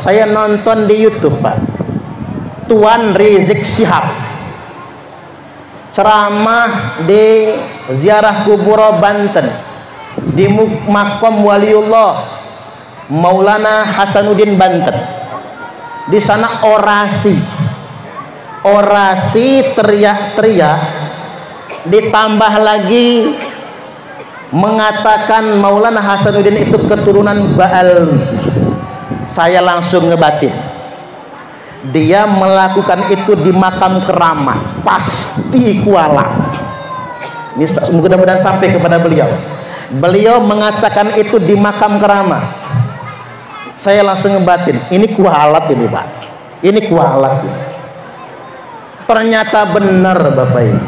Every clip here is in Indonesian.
saya nonton di YouTube, Pak, Tuan Rizik Syihab ceramah di ziarah kubur Banten di makom Waliullah Maulana Hasanuddin Banten. Di sana orasi teriak-teriak, ditambah lagi mengatakan Maulana Hasanuddin itu keturunan Ba'al. Saya langsung ngebatin, dia melakukan itu di makam keramat, pasti kualat. Ini mudah-mudahan sampai kepada beliau. Beliau mengatakan itu di makam keramat. Saya langsung ngebatin, ini kualat ini, Pak, ini kualat ini. Ternyata benar, Bapak Ibu.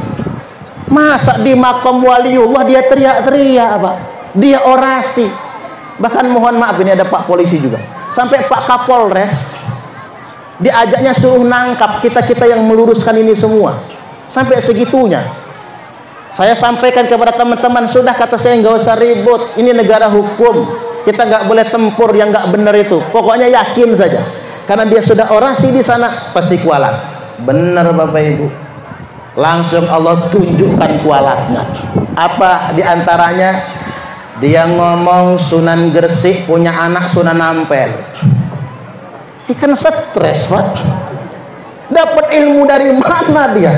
Masa di makam Waliullah dia teriak-teriak, Pak, dia orasi. Bahkan mohon maaf, ini ada Pak Polisi juga, sampai Pak Kapolres diajaknya suruh nangkap kita yang meluruskan ini semua, sampai segitunya. Saya sampaikan kepada teman-teman, sudah, kata saya, nggak usah ribut, ini negara hukum, kita nggak boleh tempur yang nggak benar itu. Pokoknya yakin saja, karena dia sudah orasi di sana, pasti kualat. Benar, Bapak Ibu. Langsung Allah tunjukkan kualatnya. Apa diantaranya? Dia ngomong Sunan Gresik punya anak Sunan Ampel. Ikan stres, Pak. Dapat ilmu dari mana dia?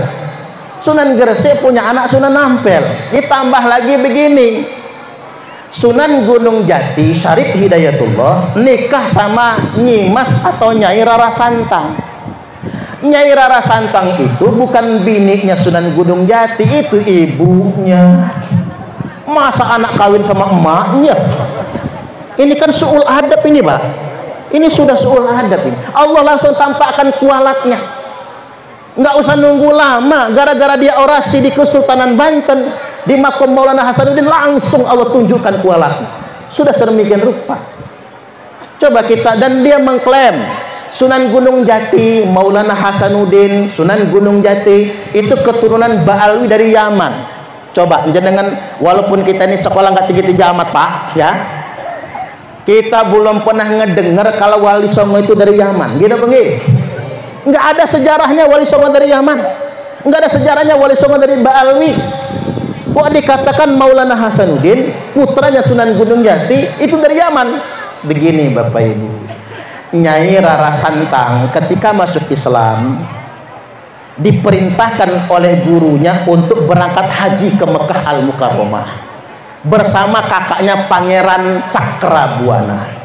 Sunan Gresik punya anak Sunan Ampel. Ditambah lagi begini, Sunan Gunung Jati Syarif Hidayatullah nikah sama Nyimas atau Nyai Rara Santang. Nyai Rara Santang itu bukan biniknya Sunan Gunung Jati, itu ibunya. Masa anak kawin sama emaknya? Ini kan su'ul adab ini, Pak. Ini sudah su'ul adab ini. Allah langsung tampakkan kualatnya. Nggak usah nunggu lama, gara-gara dia orasi di Kesultanan Banten di makom Maulana Hasanuddin, langsung Allah tunjukkan kualatnya. Sudah sedemikian rupa. Coba kita, dan dia mengklaim Sunan Gunung Jati, Maulana Hasanuddin, Sunan Gunung Jati itu keturunan Ba'alwi dari Yaman. Coba jenengan, walaupun kita ini sekolah nggak tinggi-tinggi amat, Pak, ya, kita belum pernah ngedengar kalau Wali Songo itu dari Yaman. Gitu apa? Nggak ada sejarahnya Wali Songo dari Yaman, nggak ada sejarahnya Wali Songo dari Ba'alwi. Kok dikatakan Maulana Hasanuddin putranya Sunan Gunung Jati itu dari Yaman? Begini, Bapak Ibu, Nyai Rara Santang ketika masuk Islam diperintahkan oleh gurunya untuk berangkat haji ke Mekah Al-Mukarramah bersama kakaknya Pangeran Cakrabuana.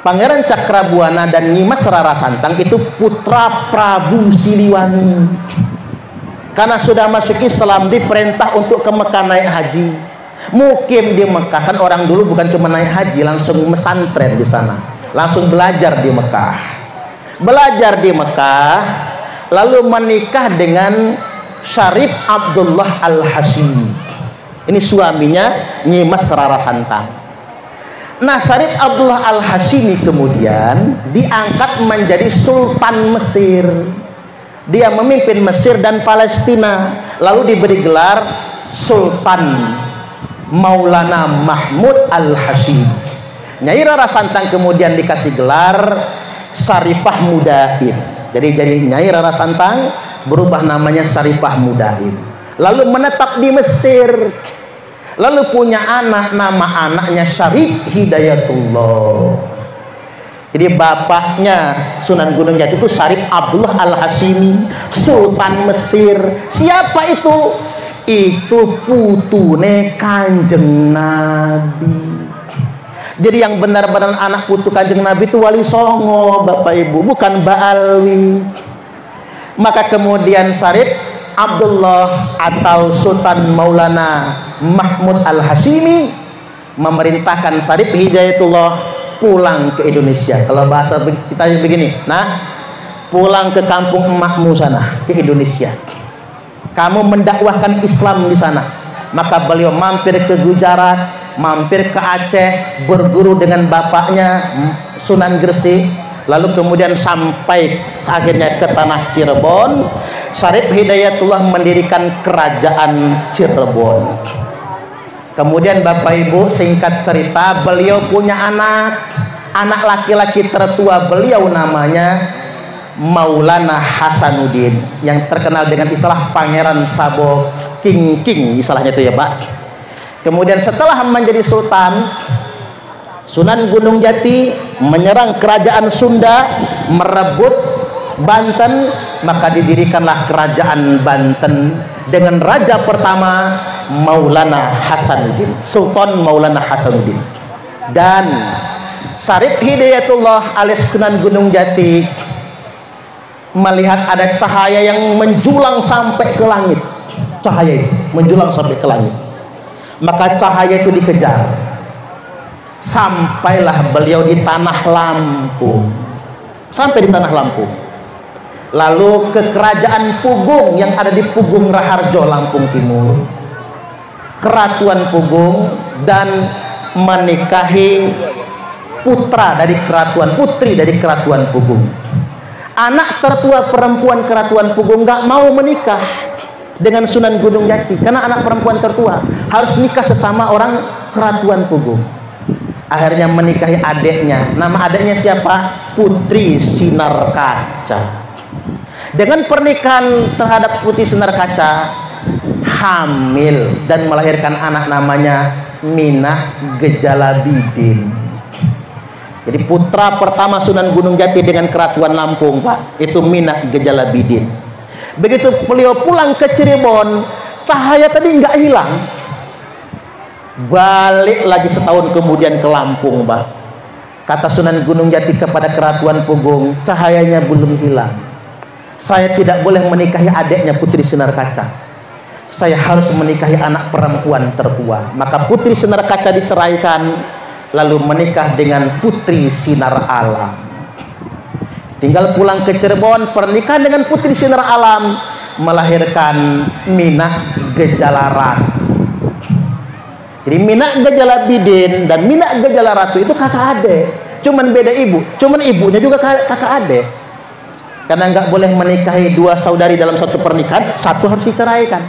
Pangeran Cakrabuana dan Nyimas Rara Santang itu putra Prabu Siliwangi. Karena sudah masuk Islam diperintah untuk ke Mekah naik haji. Mukim di Mekah, kan orang dulu bukan cuma naik haji, langsung mesantren di sana, langsung belajar di Mekah. Belajar di Mekah, lalu menikah dengan Syarif Abdullah Al-Hashimi. Ini suaminya Nyimas Rara Santang. Nah, Syarif Abdullah Al-Hashimi kemudian diangkat menjadi Sultan Mesir. Dia memimpin Mesir dan Palestina, lalu diberi gelar Sultan Maulana Mahmud Al-Hashimi. Nyai Rara Santang kemudian dikasih gelar Syarifah Mudaim. Jadi Nyai Rara Santang berubah namanya Syarifah Mudaim. Lalu menetap di Mesir. Lalu punya anak, nama anaknya Syarif Hidayatullah. Jadi bapaknya Sunan Gunung Jati itu Syarif Abdullah Al-Hashimi, Sultan Mesir. Siapa itu? Itu putune Kanjeng Nabi. Jadi yang benar-benar anak putu Kanjeng Nabi itu Wali Songo, Bapak Ibu, bukan Ba'alwi. Maka kemudian Syarif Abdullah atau Sultan Maulana Mahmud Al-Hashimi memerintahkan Syarif Hidayatullah pulang ke Indonesia. Kalau bahasa kita begini, nah, pulang ke kampung emakmu sana, ke Indonesia. Kamu mendakwahkan Islam di sana. Maka beliau mampir ke Gujarat, mampir ke Aceh, berguru dengan bapaknya Sunan Gresik, lalu kemudian sampai akhirnya ke tanah Cirebon. Syarif Hidayatullah mendirikan kerajaan Cirebon. Kemudian Bapak Ibu, singkat cerita, beliau punya anak Anak laki-laki tertua beliau namanya Maulana Hasanuddin, yang terkenal dengan istilah Pangeran Sabo King istilahnya itu ya Pak. Kemudian setelah menjadi sultan, Sunan Gunung Jati menyerang kerajaan Sunda, merebut Banten, maka didirikanlah kerajaan Banten dengan raja pertama Maulana Hasanuddin, Sultan Maulana Hasanuddin. Dan Syarif Hidayatullah alias Sunan Gunung Jati melihat ada cahaya yang menjulang sampai ke langit. Cahaya itu menjulang sampai ke langit. Maka cahaya itu dikejar. Sampailah beliau di Tanah Lampung. Sampai di Tanah Lampung. Lalu ke kerajaan Pugung yang ada di Pugung Raharjo, Lampung Timur. Keratuan Pugung, dan menikahi putra dari keratuan, putri dari keratuan Pugung. Anak tertua perempuan keratuan Pugung nggak mau menikah dengan Sunan Gunung Jati karena anak perempuan tertua harus nikah sesama orang keratuan Pugung. Akhirnya menikahi adiknya. Nama adiknya siapa? Putri Sinar Kaca. Dengan pernikahan terhadap Putri Sinar Kaca, hamil dan melahirkan anak namanya Minah Gejalabidin. Jadi putra pertama Sunan Gunung Jati dengan keratuan Lampung Pak, itu Minah Gejalabidin. Begitu beliau pulang ke Cirebon, cahaya tadi nggak hilang. Balik lagi setahun kemudian ke Lampung Pak. Kata Sunan Gunung Jati kepada keratuan Pugung, cahayanya belum hilang. Saya tidak boleh menikahi adiknya Putri Sinar Kaca. Saya harus menikahi anak perempuan tertua. Maka Putri Sinar Kaca diceraikan, lalu menikah dengan Putri Sinar Alam. Tinggal pulang ke Cirebon, pernikahan dengan Putri Sinar Alam, melahirkan Minah Gejalaratu. Jadi Minah Gejalabidin dan Minah Gejalaratu itu kakak adik, cuman beda ibu, cuman ibunya juga kakak adik. Karena nggak boleh menikahi dua saudari dalam satu pernikahan, satu harus diceraikan.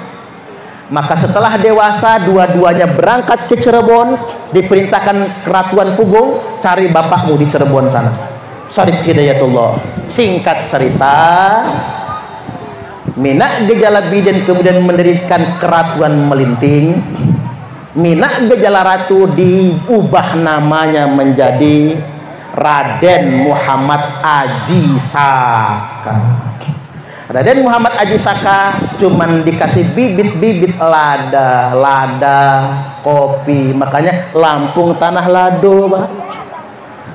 Maka setelah dewasa, dua-duanya berangkat ke Cirebon, diperintahkan keratuan Pugung, cari bapakmu di Cirebon sana. Syarif Hidayatullah. Singkat cerita, Minah Gejalabidin kemudian mendirikan keratuan Melinting. Minah Gejalaratu diubah namanya menjadi Raden Muhammad Aji Saka. Raden Muhammad Aji Saka cuman dikasih bibit-bibit lada, kopi. Makanya Lampung tanah lado, Pak.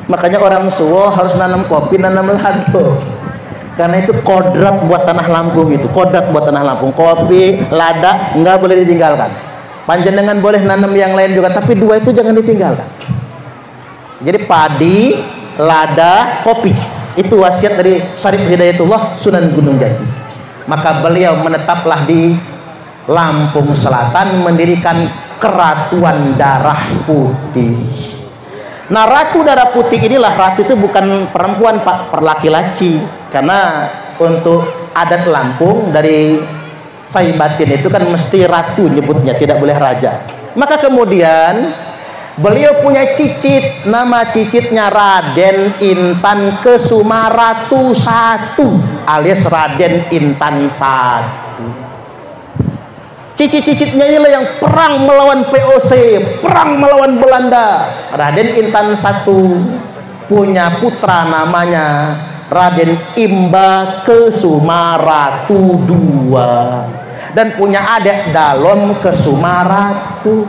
Makanya orang Suwo harus nanam kopi, nanam lado. Karena itu kodrat buat tanah Lampung itu. Kodrat buat tanah Lampung. Kopi, lada nggak boleh ditinggalkan. Panjenengan boleh nanam yang lain juga, tapi dua itu jangan ditinggalkan. Jadi padi, lada, kopi. Itu wasiat dari Syarif Hidayatullah Sunan Gunung Jati. Maka beliau menetaplah di Lampung Selatan, mendirikan Keratuan Darah Putih. Nah, Ratu Darah Putih inilah, ratu itu bukan perempuan Pak, perlaki-laki. Karena untuk adat Lampung dari Saibatin itu kan mesti ratu nyebutnya, tidak boleh raja. Maka kemudian beliau punya cicit, nama cicitnya Raden Intan Kesumaratu I alias Raden Intan I. Cicit-cicitnya inilah yang perang melawan VOC, perang melawan Belanda. Raden Intan I punya putra namanya Raden Imba Kesumaratu II, dan punya adik Dalom Kesumaratu.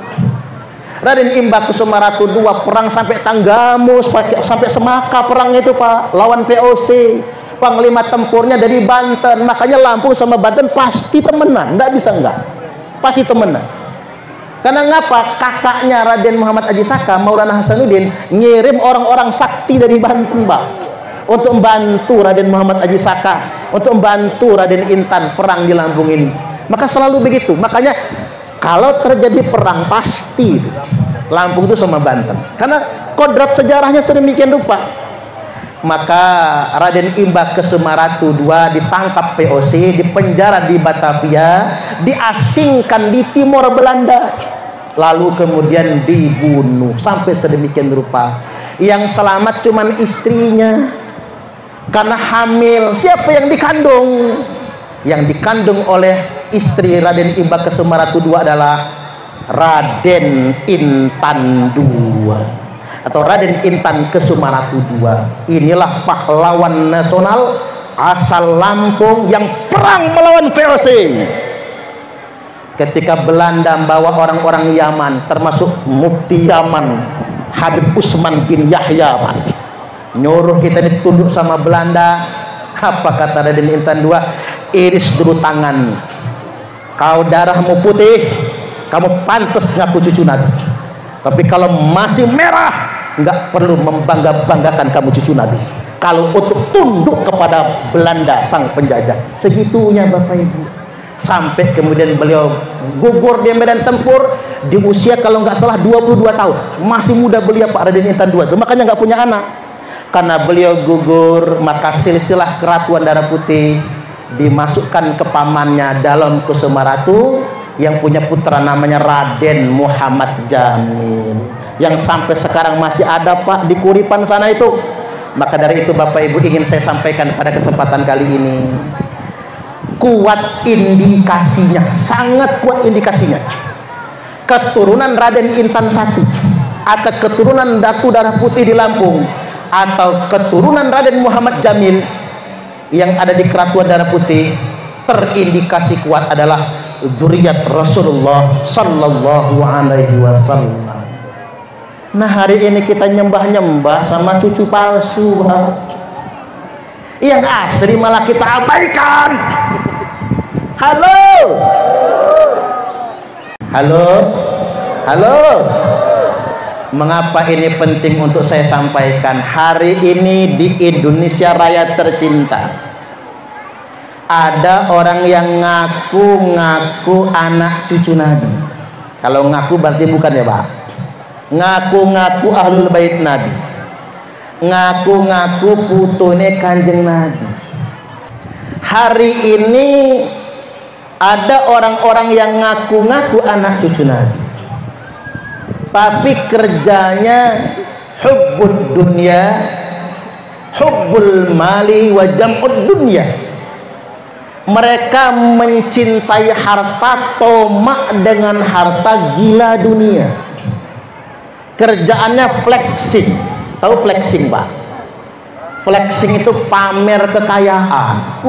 Raden Imba Kesumaratu II perang sampai Tanggamus, sampai Semaka perangnya itu Pak, lawan VOC. Panglima tempurnya dari Banten. Makanya Lampung sama Banten pasti temenan, nggak bisa enggak, pasti temenan. Karena ngapa? Kakaknya Raden Muhammad Aji Saka, Maulana Hasanuddin, ngirim orang-orang sakti dari Banten Pak, untuk membantu Raden Muhammad Aji Saka, untuk membantu Raden Intan perang di Lampung ini. Maka selalu begitu. Makanya kalau terjadi perang pasti itu Lampung itu sama Banten, karena kodrat sejarahnya sedemikian rupa. Maka Raden Imba Kesumaratu II ditangkap VOC, dipenjara di Batavia, diasingkan di Timor Belanda, lalu kemudian dibunuh sampai sedemikian rupa. Yang selamat cuman istrinya karena hamil. Siapa yang dikandung? Yang dikandung oleh istri Raden Imba Kesumaratu II adalah Raden Intan II atau Raden Intan Kesumaratu II. Inilah pahlawan nasional asal Lampung yang perang melawan VOC. Ketika Belanda membawa orang-orang Yaman, termasuk Mufti Yaman Habib Usman bin Yahya, Pak, nyuruh kita ditunduk sama Belanda. Apa kata Raden Intan II? Iris dulu tangan, kau darahmu putih, kamu pantas ngaku cucu Nabi. Tapi kalau masih merah, nggak perlu membangga-banggakan kamu cucu Nabi. Kalau untuk tunduk kepada Belanda sang penjajah, segitunya Bapak Ibu. Sampai kemudian beliau gugur di medan tempur di usia kalau nggak salah 22 tahun. Masih muda beliau Pak Raden Intan II. Makanya nggak punya anak. Karena beliau gugur, maka silsilah keratuan darah putih dimasukkan ke pamannya Dalem Kusumaratu yang punya putra namanya Raden Muhammad Jamil, yang sampai sekarang masih ada Pak di Kuripan sana itu. Maka dari itu Bapak Ibu ingin saya sampaikan pada kesempatan kali ini, kuat indikasinya, sangat kuat indikasinya, keturunan Raden Intan I atau keturunan Datu Darah Putih di Lampung atau keturunan Raden Muhammad Jamil yang ada di Keratuan Darah Putih terindikasi kuat adalah dzurriyyat Rasulullah sallallahu alaihi wasallam. Nah, hari ini kita nyembah-nyembah sama cucu palsu, yang asli malah kita abaikan. Halo, halo, halo. Mengapa ini penting untuk saya sampaikan? Hari ini di Indonesia Raya tercinta, ada orang yang ngaku-ngaku anak cucu Nabi. Kalau ngaku berarti bukan ya Pak. Ngaku-ngaku ahlul bait Nabi, ngaku-ngaku putune Kanjeng Nabi. Hari ini ada orang-orang yang ngaku-ngaku anak cucu Nabi, tapi kerjanya hubbud dunya, hubbul mali wa jam'ud dunya. Mereka mencintai harta, tomak dengan harta, gila dunia. Kerjaannya flexing. Tahu flexing Pak? Flexing itu pamer kekayaan.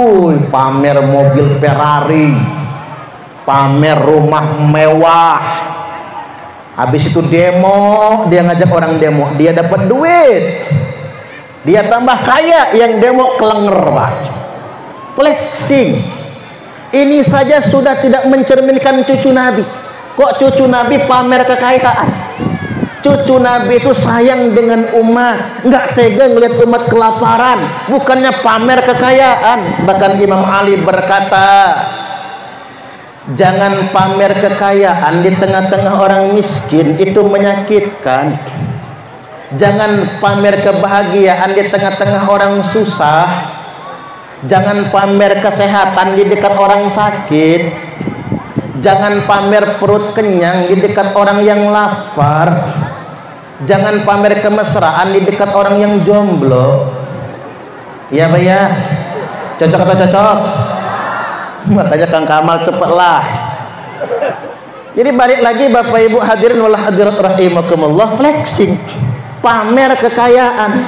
Pamer mobil Ferrari, pamer rumah mewah. Habis itu demo, dia ngajak orang demo, dia dapat duit, dia tambah kaya, yang demo kelenger Pak. Flexing. Ini saja sudah tidak mencerminkan cucu Nabi. Kok cucu Nabi pamer kekayaan? Cucu Nabi itu sayang dengan umat, nggak tega ngelihat umat kelaparan, bukannya pamer kekayaan. Bahkan Imam Ali berkata, jangan pamer kekayaan di tengah-tengah orang miskin, itu menyakitkan. Jangan pamer kebahagiaan di tengah-tengah orang susah. Jangan pamer kesehatan di dekat orang sakit. Jangan pamer perut kenyang di dekat orang yang lapar. Jangan pamer kemesraan di dekat orang yang jomblo. Ya Pak ya? Cocok atau cocok? Makanya Kang Kamal cepatlah. Jadi balik lagi Bapak Ibu hadirin wal hadirat rahimakumullah, flexing, pamer kekayaan.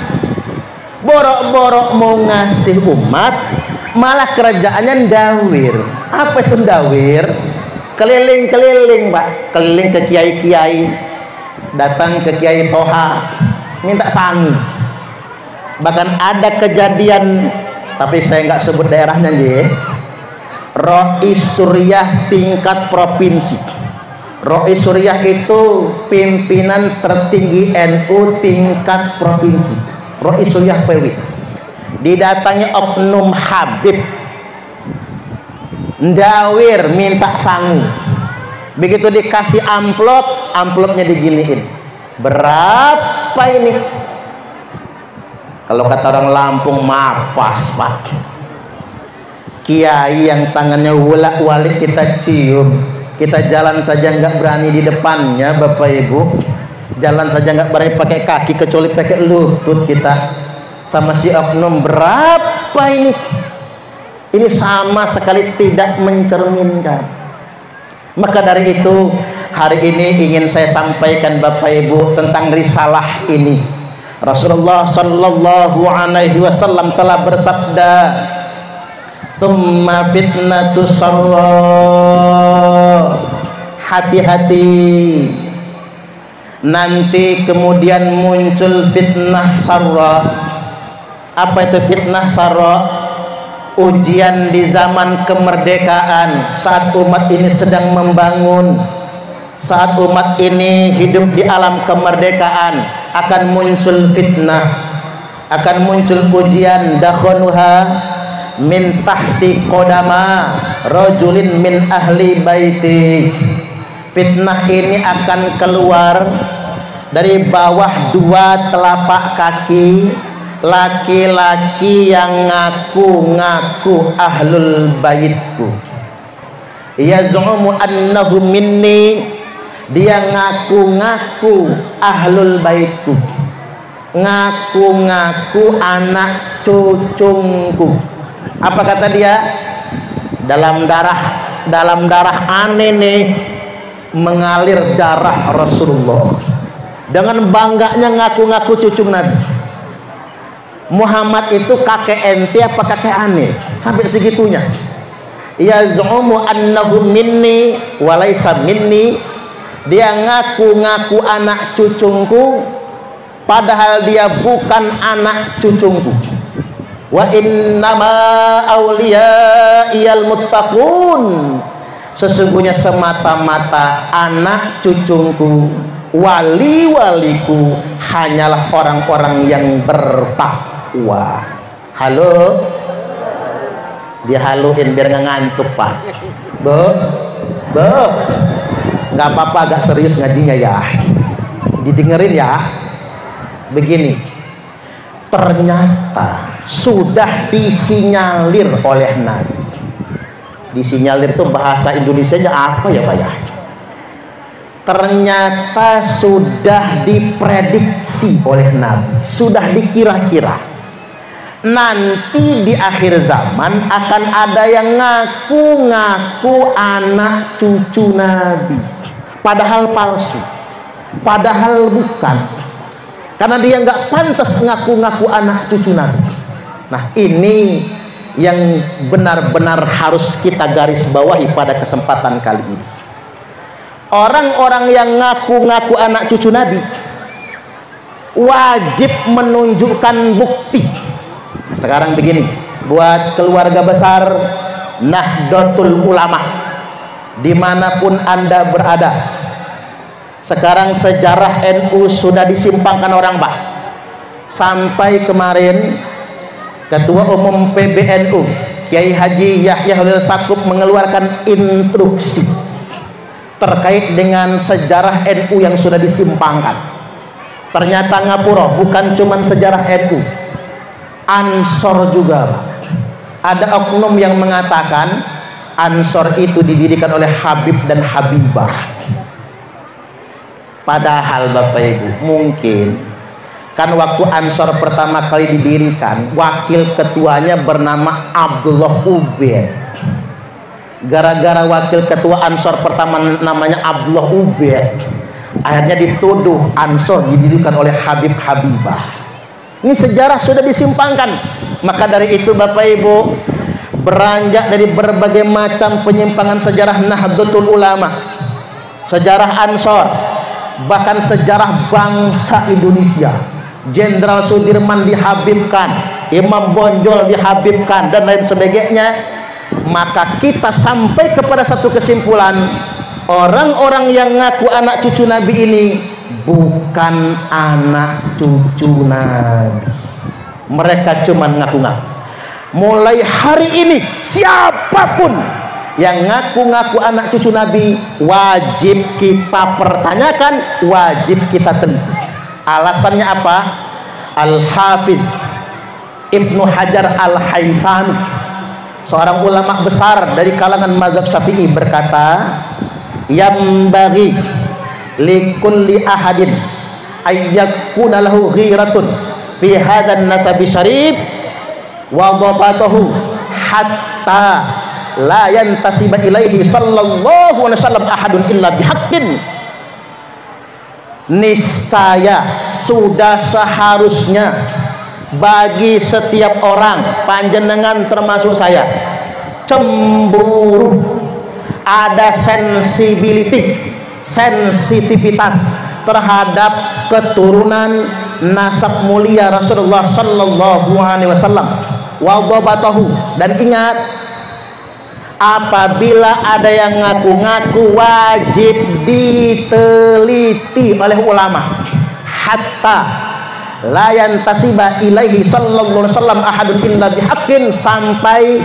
Borok-borok mau ngasih umat, malah kerjaannya ndawir. Apa itu ndawir? Keliling-keliling Pak, keliling ke kiai-kiai, datang ke Kiai Toha, minta sangu. Bahkan ada kejadian, tapi saya nggak sebut daerahnya nggih. Rois Suriah tingkat provinsi. Rois Suriah itu pimpinan tertinggi NU tingkat provinsi. Rois Suriah PW. Didatangi oknum Habib, ndawir minta sangu. Begitu dikasih amplop, amplopnya diginiin. Berapa ini? Kalau kata orang Lampung, mapas Pak. Kiai yang tangannya wolak-walik kita cium, kita jalan saja nggak berani di depannya Bapak Ibu. Jalan saja nggak berani pakai kaki kecuali pakai lutut kita. Sama si oknum berapa ini? Ini sama sekali tidak mencerminkan. Maka dari itu hari ini ingin saya sampaikan Bapak Ibu tentang risalah ini. Rasulullah sallallahu alaihi wasallam telah bersabda, "Tsumma fitnatus sarra." Hati-hati, nanti kemudian muncul fitnah sarra. Apa itu fitnah sarra? Ujian di zaman kemerdekaan, saat umat ini sedang membangun, saat umat ini hidup di alam kemerdekaan, akan muncul fitnah, akan muncul ujian. Dakhanuha min tahti qodama rajulin min ahli baiti. Fitnah ini akan keluar dari bawah dua telapak kaki laki-laki yang ngaku-ngaku ahlul baitku. Yaz'umu annahu minni, dia ngaku-ngaku ahlul baitku, ngaku-ngaku anak cucungku. Apa kata dia? Dalam darah aneh nih mengalir darah Rasulullah. Dengan bangganya ngaku-ngaku cucu Nabi. Muhammad itu kakek ente apa kakek aneh? Sampai segitunya. Yaz'umu annahu minni walaysa minni. Dia ngaku-ngaku anak cucungku padahal dia bukan anak cucungku. Wa innama awliyaiyal muttaqun. Sesungguhnya semata-mata anak cucungku, wali-waliku hanyalah orang-orang yang bertakwa. Halo, dia haluin biar nggak ngantuk Pak. Nggak apa-apa, agak serius ngajinya ya, didengerin ya. Begini, ternyata sudah disinyalir oleh Nabi. Disinyalir itu bahasa Indonesianya apa ya Pak ya? Ternyata sudah diprediksi oleh Nabi, sudah dikira-kira nanti di akhir zaman akan ada yang ngaku-ngaku anak cucu Nabi, padahal palsu, padahal bukan, karena dia nggak pantas ngaku-ngaku anak cucu Nabi. Nah, ini yang benar-benar harus kita garis bawahi pada kesempatan kali ini. Orang-orang yang ngaku-ngaku anak cucu Nabi wajib menunjukkan bukti. Sekarang begini, buat keluarga besar Nahdlatul Ulama dimanapun Anda berada, sekarang sejarah NU sudah disimpangkan orang Pak. Sampai kemarin Ketua Umum PBNU Kiai Haji Yahya Holil Stakuf mengeluarkan instruksi terkait dengan sejarah NU yang sudah disimpangkan. Ternyata ngapura bukan cuma sejarah NU, Ansor juga. Ada oknum yang mengatakan Ansor itu didirikan oleh Habib dan Habibah. Padahal Bapak Ibu, mungkin kan waktu Ansor pertama kali didirikan, wakil ketuanya bernama Abdullah Ubaid. Gara-gara wakil ketua Ansor pertama namanya Abdullah Ubaid, akhirnya dituduh Ansor didirikan oleh Habib Habibah. Ini sejarah sudah disimpangkan. Maka dari itu Bapak Ibu, beranjak dari berbagai macam penyimpangan sejarah Nahdlatul Ulama, sejarah Ansor, bahkan sejarah bangsa Indonesia. Jenderal Sudirman dihabibkan, Imam Bonjol dihabibkan, dan lain sebagainya. Maka kita sampai kepada satu kesimpulan, orang-orang yang ngaku anak cucu Nabi ini bukan anak cucu Nabi. Mereka cuma ngaku-ngaku. Mulai hari ini siapapun yang ngaku-ngaku anak cucu Nabi wajib kita pertanyakan, wajib kita teliti. Alasannya apa? Al-Hafiz Ibnu Hajar Al-Haytami, seorang ulama besar dari kalangan mazhab Syafi'i, berkata, "Yambaghi likulli ahadin ayyakuna lahu ghiratun fi hadzal nasabi syarif wa dhabatahu hatta la yantasiba ilaihi sallallahu alaihi wasallam ahadun illa bihaqqin. Niscaya sudah seharusnya bagi setiap orang, panjenengan termasuk saya, cemburu, ada sensitivitas terhadap keturunan nasab mulia Rasulullah sallallahu alaihi wasallam. Wa dhabatahu, dan ingat, apabila ada yang ngaku-ngaku wajib diteliti oleh ulama, hatta la yantasiba ilaihi sallallahu alaihi wasallam ahadun illa bihaqqin, sampai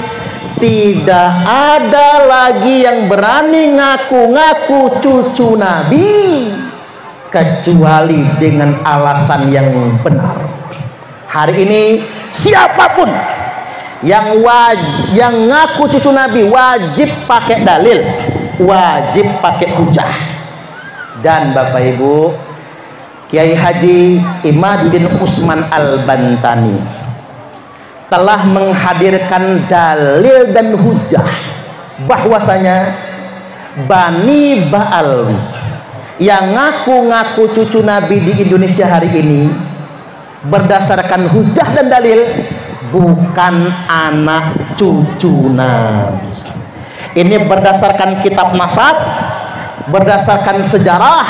tidak ada lagi yang berani ngaku-ngaku cucu Nabi kecuali dengan alasan yang benar. Hari ini siapapun yang ngaku cucu Nabi wajib pakai dalil, wajib pakai hujah. Dan Bapak Ibu, Kiai Haji Imaduddin Usman Al-Bantani telah menghadirkan dalil dan hujah bahwasanya Bani Ba'alwi yang ngaku-ngaku cucu Nabi di Indonesia hari ini berdasarkan hujah dan dalil bukan anak cucu Nabi. Ini berdasarkan kitab nasab, berdasarkan sejarah,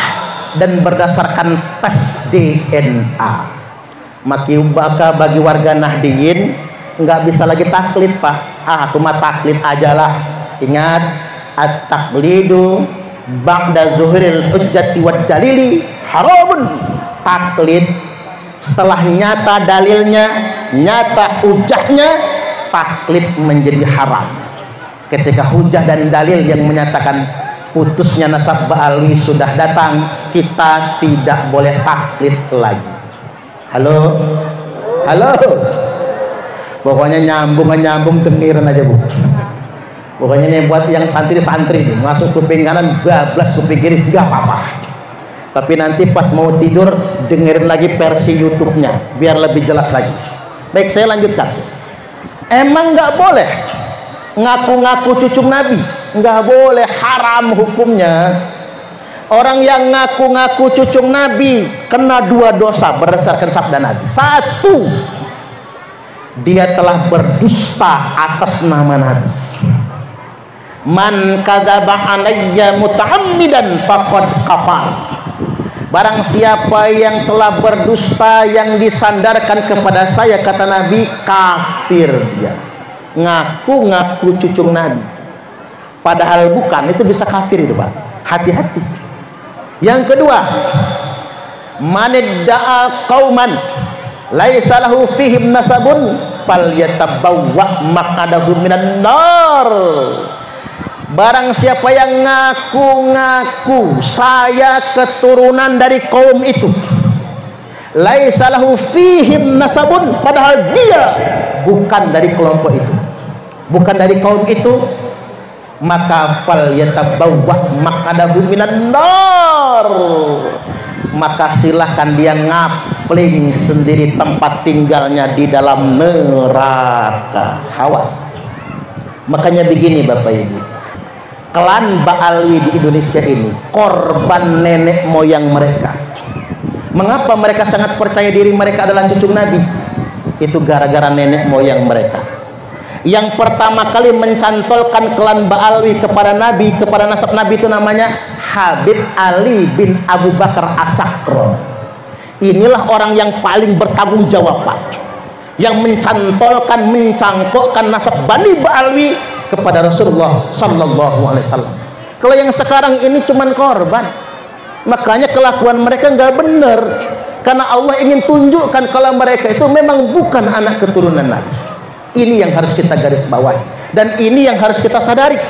dan berdasarkan tes DNA. Maka bagi warga Nahdiyin nggak bisa lagi taklid, Pak. Aku mah taklid aja lah. Ingat, at-taqlidu ba'da zuhuril hujjati wad dalili haramun. Taklid setelah nyata dalilnya, nyata hujahnya, taklid menjadi haram. Ketika hujah dan dalil yang menyatakan putusnya nasab Ba'alwi sudah datang, kita tidak boleh taklid lagi. Halo, halo. Pokoknya nyambung dengerin aja, Bu. Pokoknya ini buat yang santri-santri nih, masuk kuping kanan bablas kuping kiri nggak apa-apa. Tapi nanti pas mau tidur dengerin lagi versi YouTube-nya biar lebih jelas lagi. Baik, saya lanjutkan. Emang nggak boleh ngaku-ngaku cucu Nabi? Nggak boleh, haram hukumnya. Orang yang ngaku-ngaku cucu Nabi kena 2 dosa berdasarkan sabda Nabi. 1, dia telah berdusta atas nama Nabi. Man kadzaba alayya muta'ammidan faqad kafar. Barang siapa yang telah berdusta yang disandarkan kepada saya, kata Nabi, kafir dia. Ngaku-ngaku cucu Nabi padahal bukan, itu bisa kafir itu, Pak. Hati-hati. Yang kedua, manidda'a qauman laisa lahu fihim nasabun falyatabawwa maq'adahu minan nar. Barang siapa yang ngaku-ngaku saya keturunan dari kaum itu, laisa lahu fihim nasabun, padahal dia bukan dari kelompok itu, bukan dari kaum itu, maka falyatabawwa maq'adahu minan nar, maka silahkan dia ngapling sendiri tempat tinggalnya di dalam neraka. Awas. Makanya begini Bapak Ibu, klan Ba'alwi di Indonesia ini korban nenek moyang mereka. Mengapa mereka sangat percaya diri mereka adalah cucu Nabi? Itu gara-gara nenek moyang mereka. Yang pertama kali mencantolkan klan Ba'alwi kepada Nabi, kepada nasab Nabi, itu namanya Habib Ali bin Abu Bakar As-Sakron. Inilah orang yang paling bertanggung jawab, Pak, yang mencantolkan, mencangkokkan nasab Bani Ba'alwi kepada Rasulullah sallallahu alaihi wasallam. Kalau yang sekarang ini cuman korban. Makanya kelakuan mereka nggak benar, karena Allah ingin tunjukkan kalau mereka itu memang bukan anak keturunan Nabi. Ini yang harus kita garis bawahi, dan ini yang harus kita sadari.